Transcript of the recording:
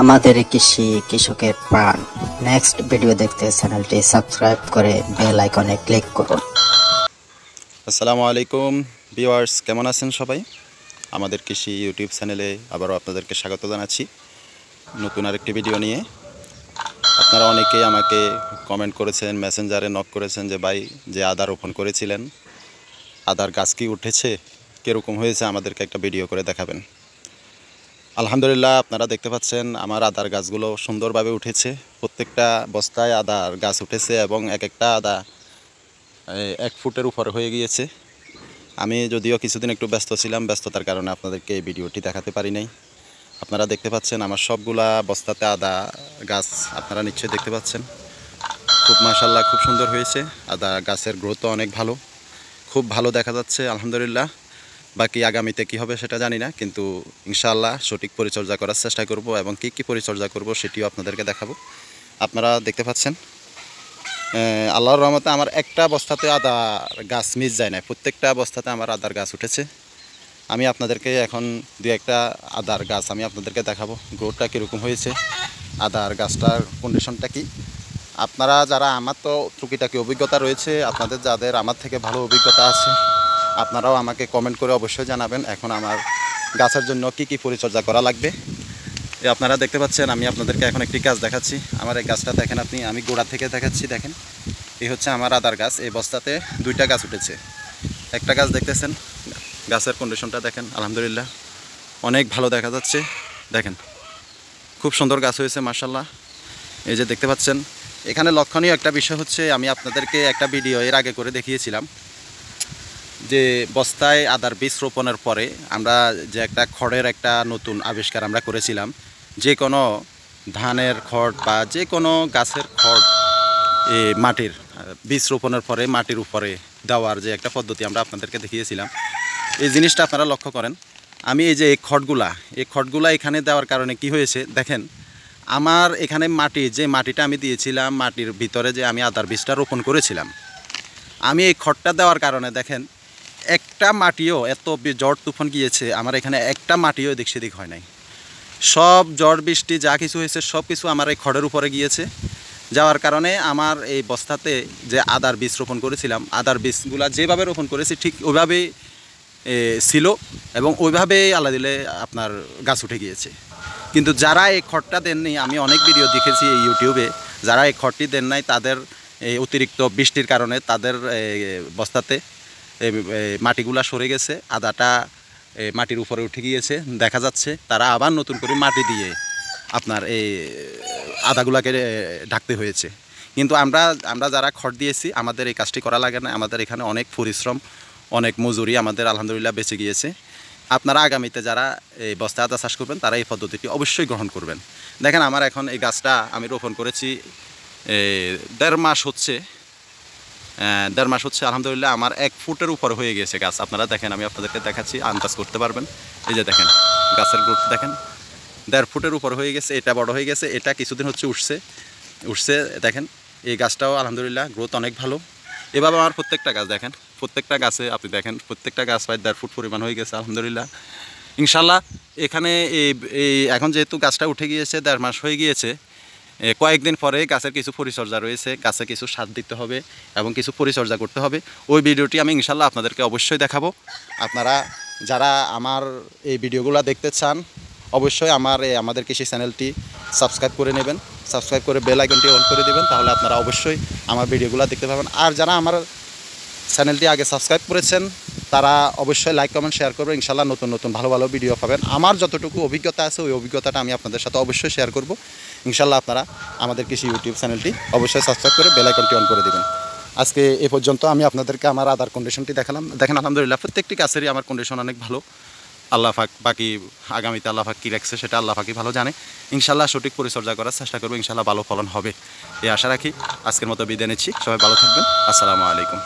আমাদের কৃষি কৃষকের প্রাণ। নেক্সট ভিডিও দেখতে চ্যানেলটি সাবস্ক্রাইব করে বেল আইকনে ক্লিক করুন। আসসালামু আলাইকুম ভিউয়ার্স, কেমন আছেন সবাই? আমাদের কৃষি ইউটিউব চ্যানেলে আবারও আপনাদেরকে স্বাগত জানাচ্ছি নতুন আরেকটি ভিডিও নিয়ে। আপনারা অনেকেই আমাকে কমেন্ট করেছেন, মেসেঞ্জারে নক করেছেন যে ভাই, যে আদা রোপণ করেছিলেন, আদার গাছ কি উঠেছে, কীরকম হয়েছে, আমাদেরকে একটা ভিডিও করে দেখাবেন। আলহামদুলিল্লাহ, আপনারা দেখতে পাচ্ছেন আমার আদার গাছগুলো সুন্দরভাবে উঠেছে। প্রত্যেকটা বস্তায় আদার গাছ উঠেছে এবং এক একটা আদা 1 ফুটের উপরে হয়ে গিয়েছে। আমি যদিও কিছুদিন একটু ব্যস্ত ছিলাম, ব্যস্ততার কারণে আপনাদেরকে এই ভিডিওটি দেখাতে পারি নাই। আপনারা দেখতে পাচ্ছেন আমার সবগুলা বস্তাতে আদা গাছ, আপনারা নিশ্চয়ই দেখতে পাচ্ছেন। খুব মাশাআল্লাহ, খুব সুন্দর হয়েছে। আদা গাছের গ্রোথও অনেক ভালো, খুব ভালো দেখা যাচ্ছে আলহামদুলিল্লাহ। বাকি আগামীতে কি হবে সেটা জানি না, কিন্তু ইনশাআল্লাহ সঠিক পরিচর্যা করার চেষ্টা করব এবং কি পরিচর্যা করব সেটিও আপনাদেরকে দেখাবো। আপনারা দেখতে পাচ্ছেন আল্লাহর রহমতে আমার একটা বস্তাতে আদা গাছ মিস যায় না, প্রত্যেকটা বস্তাতে আমার আদার গাছ উঠেছে। আমি আপনাদেরকে এখন দু একটা আদার গাছ আমি আপনাদেরকে দেখাবো, গ্রোথটা কীরকম হয়েছে, আদার গাছটার কন্ডিশনটা কি। আপনারা যারা, আমার তো টুকিটাকি অভিজ্ঞতা রয়েছে, আপনাদের যাদের আমার থেকে ভালো অভিজ্ঞতা আছে, আপনারাও আমাকে কমেন্ট করে অবশ্যই জানাবেন এখন আমার গাছের জন্য কি পরিচর্যা করা লাগবে। আপনারা দেখতে পাচ্ছেন আমি আপনাদেরকে এখন একটি গাছ দেখাচ্ছি। আমার এই গাছটা দেখেন আপনি, আমি গোড়া থেকে দেখাচ্ছি। দেখেন, এই হচ্ছে আমার আদার গাছ। এই বস্তাতে 2টা গাছ উঠেছে। একটা গাছ দেখতেছেন, গাছের কন্ডিশনটা দেখেন, আলহামদুলিল্লাহ অনেক ভালো দেখা যাচ্ছে। দেখেন, খুব সুন্দর গাছ হয়েছে মাশাআল্লাহ। এই যে দেখতে পাচ্ছেন, এখানে লক্ষণীয় একটা বিষয় হচ্ছে, আমি আপনাদেরকে একটা ভিডিও এর আগে করে দেখিয়েছিলাম যে বস্তায় আদার বীজ রোপণের পরে আমরা যে একটা খড়ের একটা নতুন আবিষ্কার আমরা করেছিলাম। যে কোনো ধানের খড় বা যে কোনো গাছের খড় মাটির বীজ রোপণের পরে মাটির উপরে দেওয়ার যে একটা পদ্ধতি আমরা আপনাদেরকে দেখিয়েছিলাম। এই জিনিসটা আপনারা লক্ষ্য করেন। আমি এই যে এই খড়গুলা এখানে দেওয়ার কারণে কি হয়েছে দেখেন, আমার এখানে যে মাটিটা আমি দিয়েছিলাম, মাটির ভিতরে যে আমি আদার বীজটা রোপণ করেছিলাম, আমি এই খড়টা দেওয়ার কারণে দেখেন একটা মাটিও, এত ঝড় তুফান গিয়েছে আমার এখানে, একটা মাটিও এদিক সেদিক হয় নাই। সব ঝড় বৃষ্টি যা কিছু হয়েছে সব কিছু আমার এই খড়ের উপরে গিয়েছে। যাওয়ার কারণে আমার এই বস্তাতে যে আদার বীজ রোপণ করেছিলাম, আদার বীজগুলা যেভাবে রোপণ করেছি ঠিক ওইভাবেই ছিল এবং ওইভাবেই আল্লাহ দিলে আপনার গাছ উঠে গিয়েছে। কিন্তু যারা এই খড়টা দেননি, আমি অনেক ভিডিও দেখেছি এই ইউটিউবে, যারা এই খড়টি দেন নাই তাদের এই অতিরিক্ত বৃষ্টির কারণে তাদের বস্তাতে মাটিগুলা সরে গেছে, আদাটা মাটির উপরে উঠে গিয়েছে দেখা যাচ্ছে। তারা আবার নতুন করে মাটি দিয়ে আপনার এই আদাগুলাকে ঢাকতে হয়েছে। কিন্তু আমরা যারা খড় দিয়েছি, আমাদের এই কাজটি করা লাগে না। আমাদের এখানে অনেক পরিশ্রম, অনেক মজুরি আমাদের আলহামদুলিল্লাহ বেঁচে গিয়েছে। আপনারা আগামীতে যারা এই বস্তায় আদা চাষ করবেন তারা এই পদ্ধতিটি অবশ্যই গ্রহণ করবেন। দেখেন, আমার এখন এই গাছটা আমি রোপণ করেছি 1.5 মাস হচ্ছে। 1.5 মাস হচ্ছে আলহামদুলিল্লাহ। আমার 1 ফুটের উপরে হয়ে গেছে গাছ। আপনারা দেখেন, আমি আপনাদেরকে দেখাচ্ছি, আন্দাজ করতে পারবেন। এই যে দেখেন, গাছের গ্রোথ দেখেন, 1.5 ফুটের উপর হয়ে গেছে। এটা বড় হয়ে গেছে, এটা কিছুদিন হচ্ছে উঠছে। দেখেন, এই গাছটাও আলহামদুলিল্লাহ গ্রোথ অনেক ভালো। এভাবে আমার প্রত্যেকটা গাছ দেখেন, প্রত্যেকটা গাছে আপনি দেখেন, প্রত্যেকটা গাছ প্রায় 1.5 ফুট পরিমাণ হয়ে গেছে আলহামদুলিল্লাহ। ইনশাল্লাহ এখানে এই এখন যেহেতু গাছটা উঠে গিয়েছে, 1.5 মাস হয়ে গিয়েছে, কয়েকদিন পরে গাছের কিছু পরিচর্যা রয়েছে, গাছে কিছু সার দিতে হবে এবং কিছু পরিচর্যা করতে হবে। ওই ভিডিওটি আমি ইনশাল্লাহ আপনাদেরকে অবশ্যই দেখাবো। আপনারা যারা আমার এই ভিডিওগুলো দেখতে চান, অবশ্যই আমাদের কৃষি চ্যানেলটি সাবস্ক্রাইব করে নেবেন, সাবস্ক্রাইব করে বেল আইকনটি অন করে দেবেন, তাহলে আপনারা অবশ্যই আমার ভিডিওগুলো দেখতে পাবেন। আর যারা আমার চ্যানেলটি আগে সাবস্ক্রাইব করেছেন তারা অবশ্যই লাইক কমেন্ট শেয়ার করবেন। ইনশাল্লাহ নতুন নতুন ভালো ভালো ভিডিও পাবেন। আমার যতটুকু অভিজ্ঞতা আছে ওই অভিজ্ঞতাটা আমি আপনাদের সাথে অবশ্যই শেয়ার করব। ইনশাল্লাহ আপনারা আমাদের কৃষি ইউটিউব চ্যানেলটি অবশ্যই সাবস্ক্রাইব করে বেল আইকনটি অন করে দেবেন। আজকে এ পর্যন্ত আমি আপনাদেরকে আমার আদার কন্ডিশনটি দেখালাম। দেখেন, আলহামদুলিল্লাহ প্রত্যেকটি গাছেরই আমার কন্ডিশন অনেক ভালো। আল্লাহ পাক বাকি আগামীতে আল্লাহ পাক কী রাখছে সেটা আল্লাহ পাকই ভালো জানে। ইনশাল্লাহ সঠিক পরিচর্যা করার চেষ্টা করবো, ইনশাল্লাহ ভালো ফলন হবে এই আশা রাখি। আজকের মতো বিদায় নিচ্ছি, সবাই ভালো থাকবেন। আসসালামু আলাইকুম।